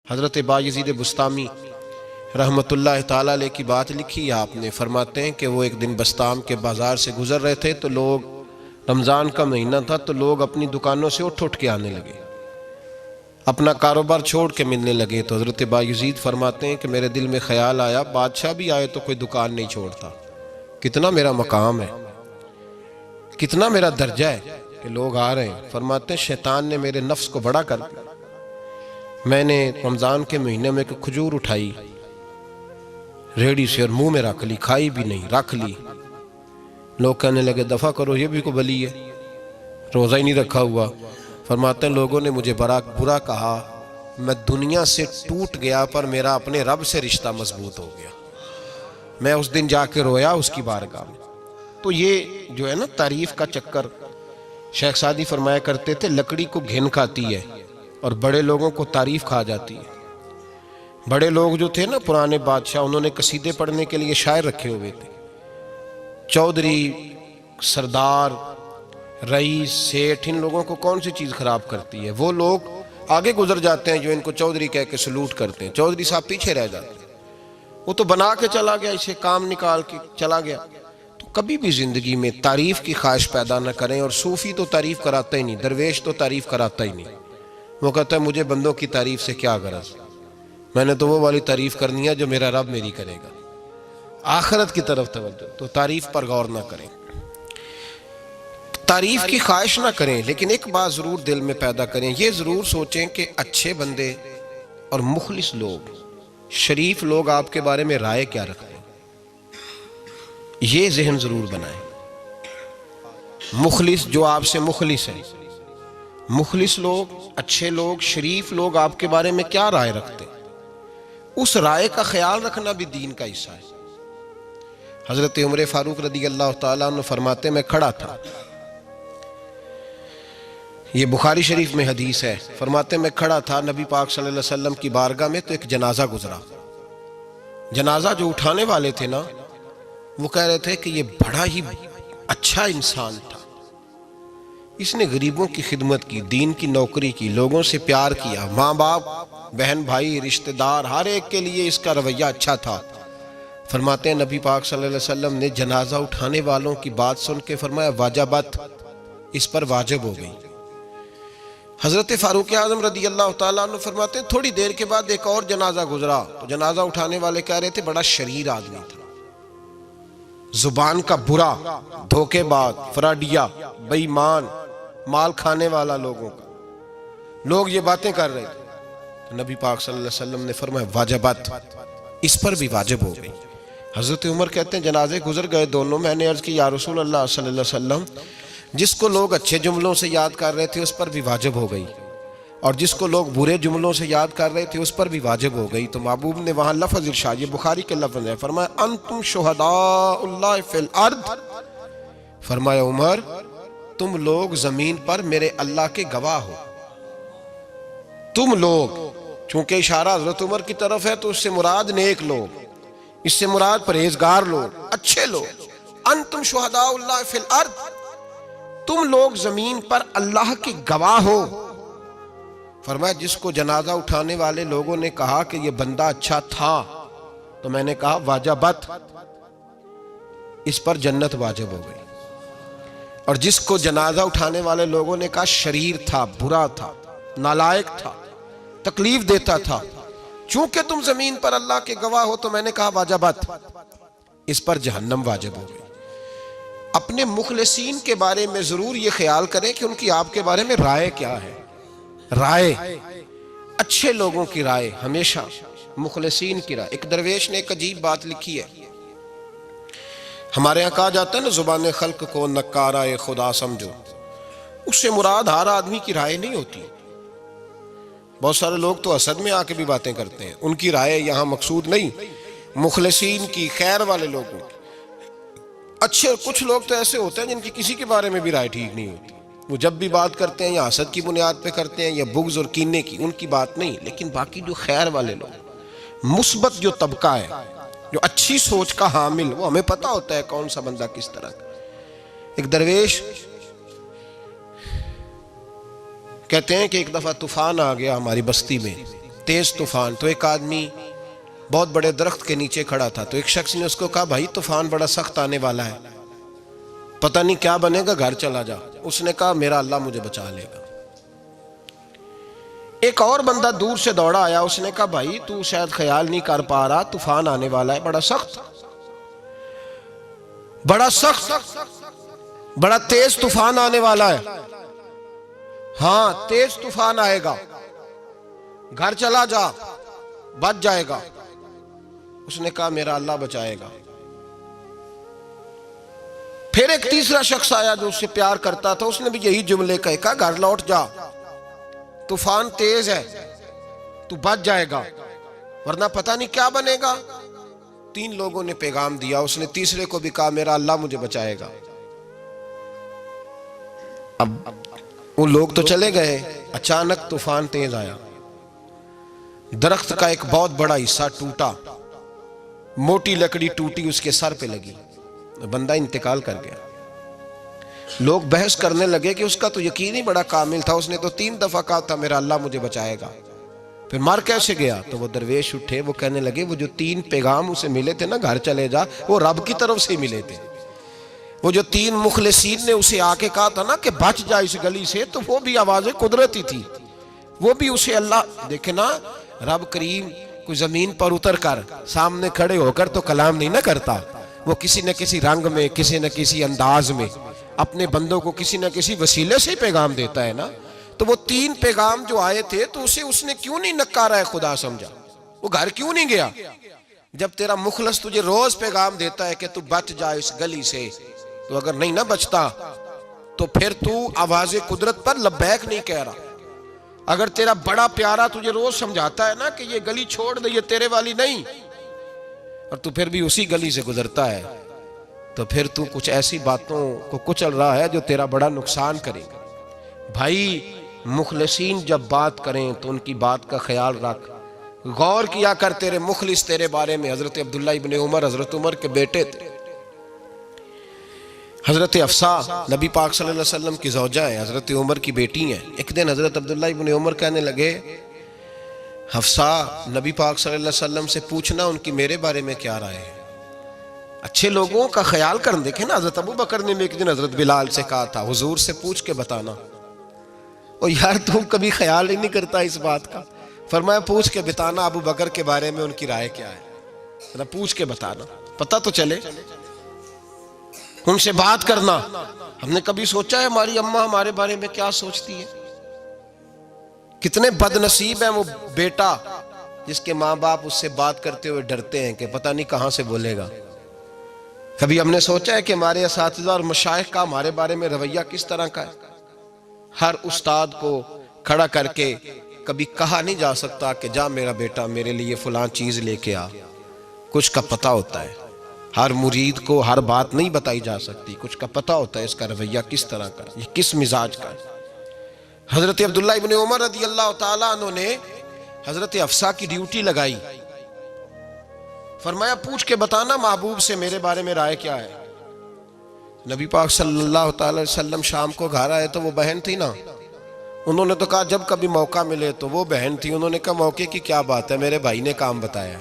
حضرت بایزید بسطامی رحمۃ اللہ تعالیٰ علیہ کی بات لکھی ہے آپ نے. فرماتے ہیں کہ وہ ایک دن بسطام کے بازار سے گزر رہے تھے تو لوگ، رمضان کا مہینہ تھا تو لوگ اپنی دکانوں سے اٹھ کے آنے لگے، اپنا کاروبار چھوڑ کے ملنے لگے. تو حضرت بایزید فرماتے ہیں کہ میرے دل میں خیال آیا بادشاہ بھی آئے تو کوئی دکان نہیں چھوڑتا، کتنا میرا مقام ہے، کتنا میرا درجہ ہے کہ لوگ آ رہے ہیں. فرماتے ہیں شیطان نے میرے نفس کو بڑا کر دیا. میں نے رمضان کے مہینے میں ایک کھجور اٹھائی ریڑھی سے اور منہ میں رکھ لی، کھائی بھی نہیں، رکھ لی. لوگ کہنے لگے دفع کرو، یہ بھی کو بلی ہے، روزہ ہی نہیں رکھا ہوا. فرماتے ہیں لوگوں نے مجھے برا کہا، میں دنیا سے ٹوٹ گیا پر میرا اپنے رب سے رشتہ مضبوط ہو گیا. میں اس دن جا کے رویا اس کی بارگاہ میں. تو یہ جو ہے نا تعریف کا چکر، شیخ سعدی فرمایا کرتے تھے لکڑی کو گھن کھاتی ہے اور بڑے لوگوں کو تعریف کھا جاتی ہے. بڑے لوگ جو تھے نا پرانے بادشاہ، انہوں نے قصیدے پڑھنے کے لیے شاعر رکھے ہوئے تھے. چودھری، سردار، رئیس، سیٹھ، ان لوگوں کو کون سی چیز خراب کرتی ہے؟ وہ لوگ آگے گزر جاتے ہیں جو ان کو چودھری کہہ کے سلوٹ کرتے ہیں. چودھری صاحب پیچھے رہ جاتے ہیں. وہ تو بنا کے چلا گیا، اسے کام نکال کے چلا گیا. تو کبھی بھی زندگی میں تعریف کی خواہش پیدا نہ کریں. اور صوفی تو تعریف کراتا ہی نہیں، درویش تو تعریف کراتا ہی نہیں. وہ کہتا ہے مجھے بندوں کی تعریف سے کیا غرض، میں نے تو وہ والی تعریف کرنی ہے جو میرا رب میری کرے گا. آخرت کی طرف توجہ. تو تعریف پر غور نہ کریں، تعریف کی خواہش نہ کریں، لیکن ایک بات ضرور دل میں پیدا کریں. یہ ضرور سوچیں کہ اچھے بندے اور مخلص لوگ، شریف لوگ آپ کے بارے میں رائے کیا رکھتے ہیں. یہ ذہن ضرور بنائیں. مخلص جو آپ سے مخلص ہیں، مخلص لوگ، اچھے لوگ، شریف لوگ آپ کے بارے میں کیا رائے رکھتے ہیں، اس رائے کا خیال رکھنا بھی دین کا حصہ ہے. حضرت عمر فاروق رضی اللہ تعالیٰ عنہ فرماتے میں کھڑا تھا، یہ بخاری شریف میں حدیث ہے. فرماتے میں کھڑا تھا نبی پاک صلی اللہ علیہ وسلم کی بارگاہ میں تو ایک جنازہ گزرا. جنازہ جو اٹھانے والے تھے نا، وہ کہہ رہے تھے کہ یہ بڑا ہی اچھا انسان تھا، اس نے غریبوں کی خدمت کی، دین کی نوکری کی، لوگوں سے پیار کیا، ماں باپ، بہن بھائی، رشتہ دار، ہر ایک کے لیے اس کا رویہ اچھا تھا. فرماتے ہیں نبی پاک صلی اللہ علیہ وسلم نے جنازہ اٹھانے والوں کی بات سن کے فرمایا واجبت، اس پر واجب ہو گئی. حضرت فاروق اعظم رضی اللہ تعالیٰ عنہ فرماتے ہیں تھوڑی دیر کے بعد ایک اور جنازہ گزرا تو جنازہ اٹھانے والے کہہ رہے تھے بڑا شریر آدمی تھا، زبان کا برا، دھوکے باز، فراڈیا، بے ایمان، مال کھانے والا لوگوں کا. لوگ یہ باتیں کر رہے تھے. نبی پاک صلی اللہ علیہ وسلم نے فرمایا واجبت، اس پر بھی واجب ہو گئی. حضرت عمر کہتے ہیں جنازے گزر گئے دونوں. میں نے عرض کی یا رسول اللہ صلی اللہ علیہ وسلم، جس کو لوگ اچھے جملوں سے یاد کر رہے تھے اس پر بھی واجب ہو گئی، اور جس کو لوگ برے جملوں سے یاد کر رہے تھے اس پر بھی واجب ہو گئی. تو محبوب نے وہاں لفظ ارشاد، یہ بخاری کے لفظ ہے، فرمایا انتم شہداء اللہ فی الارض. فرمایا عمر تم لوگ زمین پر میرے اللہ کے گواہ ہو. تم لوگ، چونکہ اشارہ حضرت عمر کی طرف ہے تو اس سے مراد نیک لوگ، اس سے مراد پرہیزگار لوگ، اچھے لوگ. انتم شہداء اللہ فی الارض، تم لوگ زمین پر اللہ کے گواہ ہو. فرمایا جس کو جنازہ اٹھانے والے لوگوں نے کہا کہ یہ بندہ اچھا تھا تو میں نے کہا واجبت، اس پر جنت واجب ہو گئی. اور جس کو جنازہ اٹھانے والے لوگوں نے کہا شریر تھا، برا تھا، نالائق تھا، تکلیف دیتا تھا، چونکہ تم زمین پر اللہ کے گواہ ہو تو میں نے کہا واجبت، اس پر جہنم واجب ہو گئی. اپنے مخلصین کے بارے میں ضرور یہ خیال کریں کہ ان کی آپ کے بارے میں رائے کیا ہے. رائے، اچھے لوگوں کی رائے، ہمیشہ مخلصین کی رائے. ایک درویش نے ایک عجیب بات لکھی ہے. ہمارے یہاں کہا جاتا ہے نا زبان خلق کو نکارہ خدا سمجھو. اس سے مراد ہر آدمی کی رائے نہیں ہوتی. بہت سارے لوگ تو حسد میں آ کے بھی باتیں کرتے ہیں، ان کی رائے یہاں مقصود نہیں، مخلصین کی، خیر والے لوگوں کی. اچھے کچھ لوگ تو ایسے ہوتے ہیں جن کی کسی کے بارے میں بھی رائے ٹھیک نہیں ہوتی. وہ جب بھی بات کرتے ہیں یا حسد کی بنیاد پہ کرتے ہیں یا بغض اور کینے کی، ان کی بات نہیں. لیکن باقی جو خیر والے لوگ، مثبت جو طبقہ ہے، جو اچھی سوچ کا حامل، وہ ہمیں پتہ ہوتا ہے کون سا بندہ کس طرح کا. ایک درویش کہتے ہیں کہ ایک دفعہ طوفان آ گیا ہماری بستی میں. تیز طوفان. تو ایک آدمی بہت بڑے درخت کے نیچے کھڑا تھا, تو ایک شخص نے اس کو کہا بھائی طوفان بڑا سخت آنے والا ہے, پتہ نہیں کیا بنے گا, گھر چلا جا. اس نے کہا میرا اللہ مجھے بچا لے گا. ایک اور بندہ دور سے دوڑا آیا, اس نے کہا بھائی تو شاید خیال نہیں کر پا رہا, طوفان آنے والا ہے بڑا سخت, بڑا تیز طوفان آنے والا ہے. ہاں تیز طوفان آئے گا, گھر چلا جا, بچ جائے گا. اس نے کہا میرا اللہ بچائے گا. پھر ایک تیسرا شخص آیا جو اس سے پیار کرتا تھا, اس نے بھی یہی جملے کہا گھر لوٹ جا, طوفان تیز ہے, تو بچ جائے گا ورنہ پتہ نہیں کیا بنے گا. 3 لوگوں نے پیغام دیا, اس نے تیسرے کو بھی کہا میرا اللہ مجھے بچائے گا. اب وہ لوگ تو چلے گئے, اچانک طوفان تیز آیا, درخت کا ایک بہت بڑا حصہ ٹوٹا, موٹی لکڑی ٹوٹی اس کے سر پہ لگی, بندہ انتقال کر گیا. لوگ بحث کرنے لگے کہ اس کا تو یقین ہی بڑا کامل تھا, اس نے تو 3 دفعہ کہا تھا میرا اللہ مجھے بچائے گا, پھر مر کیسے گیا؟ تو وہ درویش اٹھے, وہ کہنے لگے وہ جو 3 پیغام اسے ملے تھے نا گھر چلے جا, وہ رب کی طرف سے ملے تھے. وہ جو 3 مخلصین نے اسے آ کے کہا تھا نا کہ بچ جا اس گلی سے, تو وہ بھی آواز قدرتی تھی, وہ بھی اسے اللہ دیکھے نا. رب کریم کوئی زمین پر اتر کر سامنے کھڑے ہو کر تو کلام نہیں نہ کرتا, وہ کسی نہ کسی رنگ میں, کسی نہ کسی انداز میں اپنے بندوں کو کسی نہ کسی وسیلے سے پیغام دیتا ہے نا. تو وہ 3 پیغام جو آئے تھے تو اسے اس نے کیوں نہیں نکارا ہے خدا سمجھا, وہ گھر کیوں نہیں گیا؟ جب تیرا مخلص تجھے روز پیغام دیتا ہے کہ تو بچ جا اس گلی سے, تو اگر نہیں نہ بچتا تو پھر تو آواز قدرت پر لبیک نہیں کہہ رہا. اگر تیرا بڑا پیارا تجھے روز سمجھاتا ہے نا کہ یہ گلی چھوڑ دے, یہ تیرے والی نہیں, اور تو پھر بھی اسی گلی سے گزرتا ہے, تو پھر تو کچھ ایسی باتوں کو کچل رہا ہے جو تیرا بڑا نقصان کرے گا. بھائی مخلصین جب بات کریں تو ان کی بات کا خیال رکھ, غور کیا کر. تیرے مخلص تیرے بارے میں حضرت عبداللہ ابن عمر, حضرت عمر کے بیٹے تھے. حضرت حفصہ نبی پاک صلی اللہ علیہ وسلم کی زوجہ ہے, حضرت عمر کی بیٹی ہیں. ایک دن حضرت عبداللہ ابن عمر کہنے لگے حفصہ نبی پاک صلی اللہ علیہ وسلم سے پوچھنا ان کی میرے بارے میں کیا رائے ہے. اچھے لوگوں کا خیال کر. دیکھیں نا حضرت ابو بکر نے بھی ایک دن حضرت بلال سے کہا تھا حضور سے پوچھ کے بتانا. اور یار تم کبھی خیال ہی نہیں کرتا اس بات کا. فرمایا پوچھ کے بتانا ابو بکر کے بارے میں ان کی رائے کیا ہے, پوچھ کے بتانا, پتہ تو چلے. ان سے بات کرنا. ہم نے کبھی سوچا ہے ہماری اماں ہمارے بارے میں کیا سوچتی ہے؟ کتنے بد نصیب ہیں وہ بیٹا جس کے ماں باپ اس سے بات کرتے ہوئے ڈرتے ہیں کہ پتہ نہیں کہاں سے بولے گا. کبھی ہم نے سوچا ہے کہ ہمارے اساتذہ اور مشائخ کا ہمارے بارے میں رویہ کس طرح کا ہے؟ ہر استاد کو کھڑا کر کے کبھی کہا نہیں جا سکتا کہ جا میرا بیٹا میرے لیے فلاں چیز لے کے آ. کچھ کا پتہ ہوتا ہے. ہر مرید کو ہر بات نہیں بتائی جا سکتی, کچھ کا پتہ ہوتا ہے اس کا رویہ کس طرح کا, یہ کس مزاج کا ہے. حضرت عبداللہ ابن عمر رضی اللہ تعالیٰ عنہ نے حضرت حفصہ کی ڈیوٹی لگائی. فرمایا پوچھ کے بتانا محبوب سے میرے بارے میں رائے کیا ہے. نبی پاک صلی اللہ تعالی وسلم شام کو گھر آئے تو وہ بہن تھی نا, انہوں نے تو کہا جب کبھی موقع ملے تو وہ بہن تھی, انہوں نے کہا موقع کی کیا بات ہے, میرے بھائی نے کام بتایا.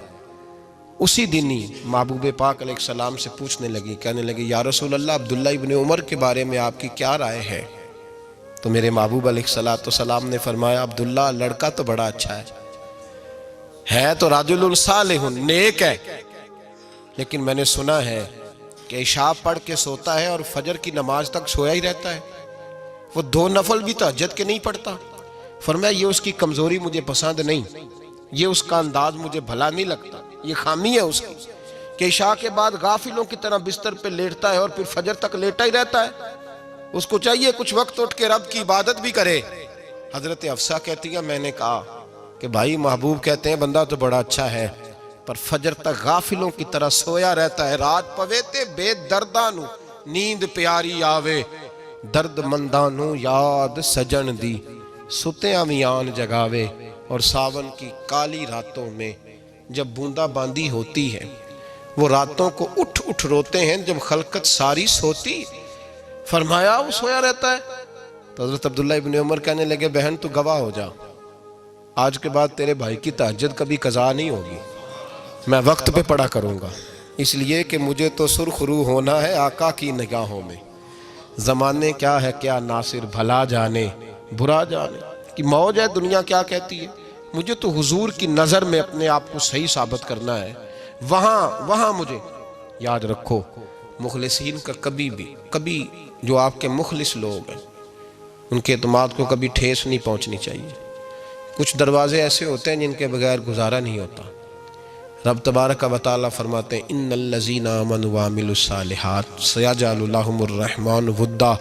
اسی دن ہی محبوب پاک علیہ السلام سے پوچھنے لگی, کہنے لگی یا رسول اللہ عبداللہ ابن عمر کے بارے میں آپ کی کیا رائے ہے؟ تو میرے محبوب علیہ السلام نے فرمایا عبداللہ لڑکا تو بڑا اچھا ہے تو رجل صالح نیک ہے, لیکن میں نے سنا ہے کہ عشاء پڑھ کے سوتا ہے اور فجر کی نماز تک سویا ہی رہتا ہے, وہ 2 نفل بھی تہجد کے نہیں پڑھتا. فرمایا یہ اس کی کمزوری مجھے پسند نہیں, یہ اس کا انداز مجھے بھلا نہیں لگتا, یہ خامی ہے اس کی کہ عشاء کے بعد غافلوں کی طرح بستر پہ لیٹتا ہے اور پھر فجر تک لیٹا ہی رہتا ہے. اس کو چاہیے کچھ وقت اٹھ کے رب کی عبادت بھی کرے. حضرت حفصہ کہتی ہے میں نے کہا کہ بھائی محبوب کہتے ہیں بندہ تو بڑا اچھا ہے پر فجر تک غافلوں کی طرح سویا رہتا ہے. رات پویتے بے دردانو نیند پیاری آوے, درد مندانو یاد سجن دی ستیاں میان جگاوے. اور ساون کی کالی راتوں میں جب بوندا باندی ہوتی ہے وہ راتوں کو اٹھ اٹھ روتے ہیں جب خلقت ساری سوتی. فرمایا وہ سویا رہتا ہے. تو حضرت عبداللہ ابن عمر کہنے لگے بہن تو گواہ ہو جا, آج کے بعد تیرے بھائی کی تہجد کبھی قضا نہیں ہوگی، میں وقت پہ پڑھا کروں گا، اس لیے کہ مجھے تو سرخ رو ہونا ہے آقا کی نگاہوں میں۔ زمانے کیا ہے کیا ناصر، بھلا جانے برا جانے کہ موج ہے دنیا کیا کہتی ہے، مجھے تو حضور کی نظر میں اپنے آپ کو صحیح ثابت کرنا ہے۔ وہاں مجھے یاد رکھو، مخلصین کا کبھی جو آپ کے مخلص لوگ ہیں ان کے اعتماد کو کبھی ٹھیس نہیں پہنچنی چاہیے۔ کچھ دروازے ایسے ہوتے ہیں جن کے بغیر گزارا نہیں ہوتا۔ رب تبارک و تعالیٰ فرماتے ہیں ان الذین آمنوا وعملوا الصالحات سیجعل لهم الرحمن ودا،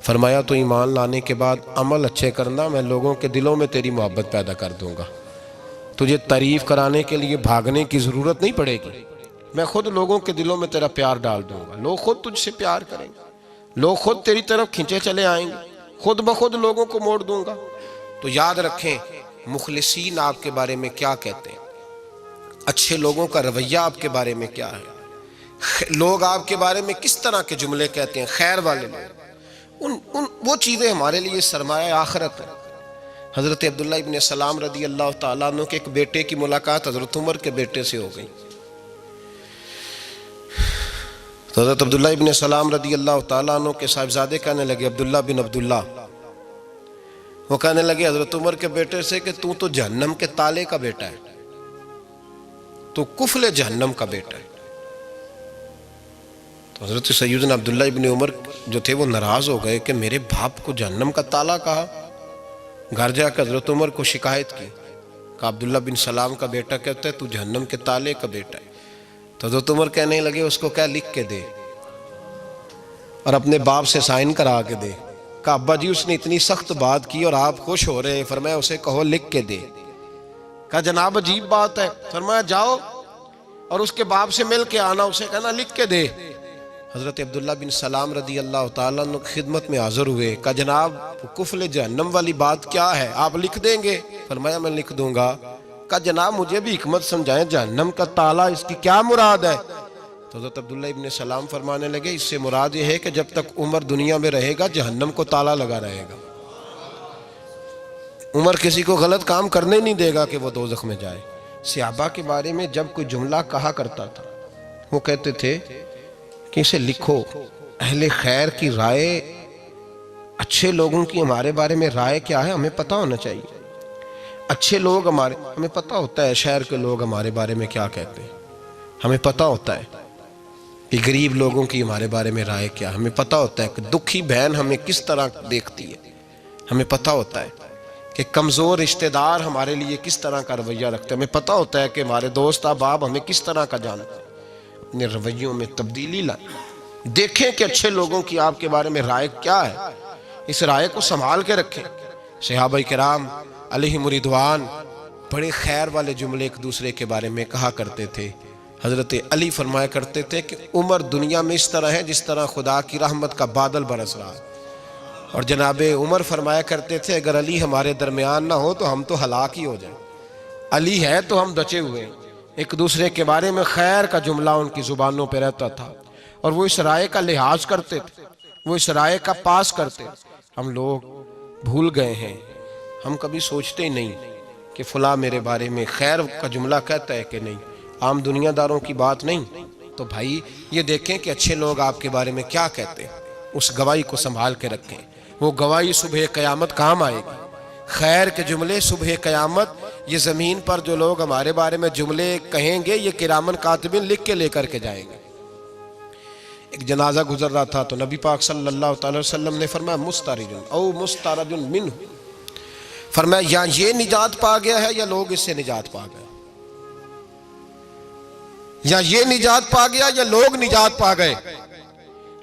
فرمایا تو ایمان لانے کے بعد عمل اچھے کرنا، میں لوگوں کے دلوں میں تیری محبت پیدا کر دوں گا۔ تجھے تعریف کرانے کے لیے بھاگنے کی ضرورت نہیں پڑے گی، میں خود لوگوں کے دلوں میں تیرا پیار ڈال دوں گا، لوگ خود تجھ سے پیار کریں گے، لوگ خود تیری طرف کھنچے چلے آئیں گے، خود بخود لوگوں کو موڑ دوں گا۔ تو یاد رکھیں مخلصین آپ کے بارے میں کیا کہتے ہیں، اچھے لوگوں کا رویہ آپ کے بارے میں کیا ہے، لوگ آپ کے بارے میں کس طرح کے جملے کہتے ہیں، خیر والے لوگ، وہ چیزیں ہمارے لیے سرمایہ آخرت ہے۔ حضرت عبداللہ ابن سلام رضی اللہ تعالیٰ عنہ کے ایک بیٹے کی ملاقات حضرت عمر کے بیٹے سے ہو گئی۔ تو حضرت عبداللہ ابن سلام رضی اللہ تعالیٰ عنہ کے صاحبزادے کہنے لگے، عبداللہ بن عبداللہ، وہ کہنے لگے حضرت عمر کے بیٹے سے کہ تو جہنم کے تالے کا بیٹا ہے، تو کفل جہنم کا بیٹا ہے۔ تو حضرت سیدنا عبداللہ ابن عمر جو تھے وہ ناراض ہو گئے کہ میرے باپ کو جہنم کا تالا کہا۔ گھر جا کر حضرت عمر کو شکایت کی کہ عبداللہ بن سلام کا بیٹا کہتا ہے تو جہنم کے تالے کا بیٹا ہے۔ تو حضرت عمر کہنے لگے اس کو کیا لکھ کے دے اور اپنے باپ سے سائن کرا کے دے۔ کہا ابا جی اس نے اتنی سخت بات کی اور آپ خوش ہو رہے ہیں، فرمایا اسے کہو لکھ کے دے۔ کہا جناب عجیب بات ہے، فرمایا جاؤ اور اس کے باپ سے مل کے آنا، اسے کہنا لکھ کے دے۔ حضرت عبداللہ بن سلام رضی اللہ تعالیٰ عنہ کی خدمت میں حاضر ہوئے، کہا جناب کفل جہنم والی بات کیا ہے، آپ لکھ دیں گے؟ فرمایا میں لکھ دوں گا۔ کہا جناب مجھے بھی حکمت سمجھائیں، جہنم کا تالا اس کی کیا مراد ہے؟ تو حضرت عبداللہ ابن سلام فرمانے لگے اس سے مراد یہ ہے کہ جب تک عمر دنیا میں رہے گا جہنم کو تالا لگا رہے گا، عمر کسی کو غلط کام کرنے نہیں دے گا کہ وہ دوزخ میں جائے۔ صحابہ کے بارے میں جب کوئی جملہ کہا کرتا تھا وہ کہتے تھے کہ اسے لکھو، اہل خیر کی رائے، اچھے لوگوں کی ہمارے بارے میں رائے کیا ہے ہمیں پتہ ہونا چاہیے۔ اچھے لوگ ہمیں پتہ ہوتا ہے شہر کے لوگ ہمارے بارے میں کیا کہتے ہیں، ہمیں پتہ ہوتا ہے کہ غریب لوگوں کی ہمارے بارے میں رائے کیا، ہمیں پتہ ہوتا ہے کہ دکھی بہن ہمیں کس طرح دیکھتی ہے، ہمیں پتہ ہوتا ہے کہ کمزور رشتہ دار ہمارے لیے کس طرح کا رویہ رکھتے ہیں، ہمیں پتہ ہوتا ہے کہ ہمارے دوست احباب ہمیں کس طرح کا جانتے ہیں۔ اپنے رویوں میں تبدیلی لائیں، دیکھیں کہ اچھے لوگوں کی آپ کے بارے میں رائے کیا ہے، اس رائے کو سنبھال کے رکھیں۔ صحابہ کرام علیہم رضوان بڑے خیر والے جملے ایک دوسرے کے بارے میں کہا کرتے تھے۔ حضرت علی فرمایا کرتے تھے کہ عمر دنیا میں اس طرح ہے جس طرح خدا کی رحمت کا بادل برس رہا ہے، اور جناب عمر فرمایا کرتے تھے اگر علی ہمارے درمیان نہ ہو تو ہم تو ہلاک ہی ہو جائیں، علی ہے تو ہم بچے ہوئے ہیں۔ ایک دوسرے کے بارے میں خیر کا جملہ ان کی زبانوں پہ رہتا تھا، اور وہ اس رائے کا لحاظ کرتے تھے، وہ اس رائے کا پاس کرتے۔ ہم لوگ بھول گئے ہیں، ہم کبھی سوچتے ہی نہیں کہ فلاں میرے بارے میں خیر کا جملہ کہتا ہے کہ نہیں، عام دنیا داروں کی بات نہیں۔ تو بھائی یہ دیکھیں کہ اچھے لوگ آپ کے بارے میں کیا کہتے ہیں، اس گواہی کو سنبھال کے رکھیں، وہ گواہی صبح قیامت کام آئے گی۔ خیر کے جملے صبح قیامت، یہ زمین پر جو لوگ ہمارے بارے میں جملے کہیں گے یہ کرامن کاتبین لکھ کے لے کر کے جائیں گے۔ ایک جنازہ گزر رہا تھا تو نبی پاک صلی اللہ تعالی وسلم نے فرمایا مسترج او مسترج منہ، فرمایا یا یہ نجات پا گیا ہے یا لوگ اس سے نجات پا گئے، یا یہ نجات پا گیا یا لوگ نجات پا گئے۔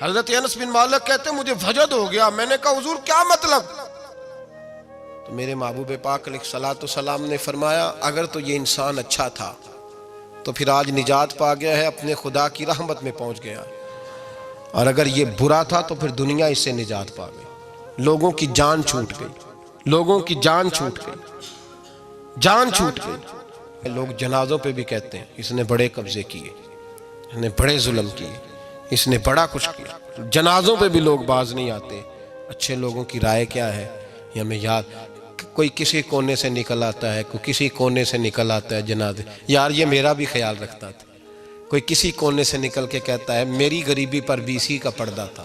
حضرت انس بن مالک کہتے ہیں مجھے وجد ہو گیا، میں نے کہا حضور کیا مطلب؟ تو میرے محبوب پاک علیہ الصلوۃ والسلام نے فرمایا اگر تو یہ انسان اچھا تھا تو پھر آج نجات پا گیا ہے، اپنے خدا کی رحمت میں پہنچ گیا، اور اگر یہ برا تھا تو پھر دنیا اس سے نجات پا گئی۔ لوگوں کی جان چھوٹ گئی، لوگوں کی جان چھوٹ گئی، جان چھوٹ گئی۔ لوگ جنازوں پہ بھی کہتے ہیں اس نے بڑے قبضے کیے، اس نے بڑے ظلم کیے، اس نے بڑا کچھ کیا۔ جنازوں پہ بھی لوگ باز نہیں آتے۔ اچھے لوگوں کی رائے کیا ہے یہ ہمیں یاد، کوئی کسی کونے سے نکل آتا ہے، کوئی کسی کونے سے نکل آتا ہے جنازے. یار یہ میرا بھی خیال رکھتا تھا. کوئی کسی کونے سے نکل کے کہتا ہے میری غریبی پر BC کا پردہ تھا.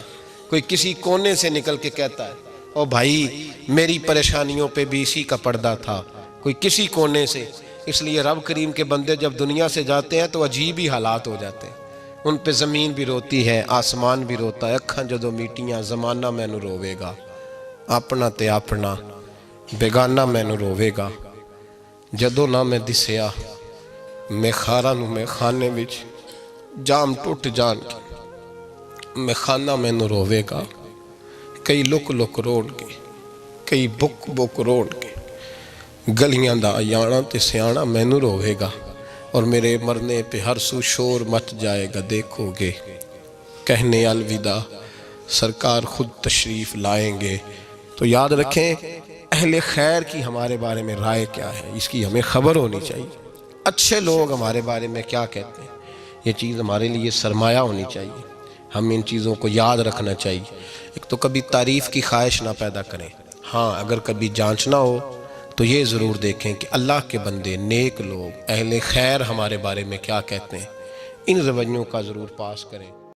کوئی کسی کونے سے نکل کے کہتا ہے او بھائی میری پریشانیوں پہ BC کا پردہ تھا. کوئی کسی کونے سے. اس لیے رب کریم کے بندے جب دنیا سے جاتے ہیں تو عجیب ہی حالات ہو جاتے ہیں. ان پہ زمین بھی روتی ہے، آسمان بھی روتا ہے. اکھاں جدو میٹیاں زمانہ مینوں روے گا، اپنا تے اپنا بیگانہ مینوں روے گا. جدو نہ میں دسیا میں خاراں نوں میں خانے وچ جام ٹوٹ جان کے میں خانہ مینوں روے گا. کئی لک لک روڑ کے، کئی بک بک روڑ کے گلیاں دا یانا تے سیانا مینوں روے گا. اور میرے مرنے پہ ہر سو شور مچ جائے گا، دیکھو گے کہنے الوداع سرکار خود تشریف لائیں گے. تو یاد رکھیں اہل خیر کی ہمارے بارے میں رائے کیا ہے، اس کی ہمیں خبر ہونی چاہیے. اچھے لوگ ہمارے بارے میں کیا کہتے ہیں، یہ چیز ہمارے لیے سرمایہ ہونی چاہیے. ہم ان چیزوں کو یاد رکھنا چاہیے. ایک تو کبھی تعریف کی خواہش نہ پیدا کریں. ہاں اگر کبھی جانچنا ہو تو یہ ضرور دیکھیں کہ اللہ کے بندے، نیک لوگ، اہل خیر ہمارے بارے میں کیا کہتے ہیں. ان رویوں کا ضرور پاس کریں.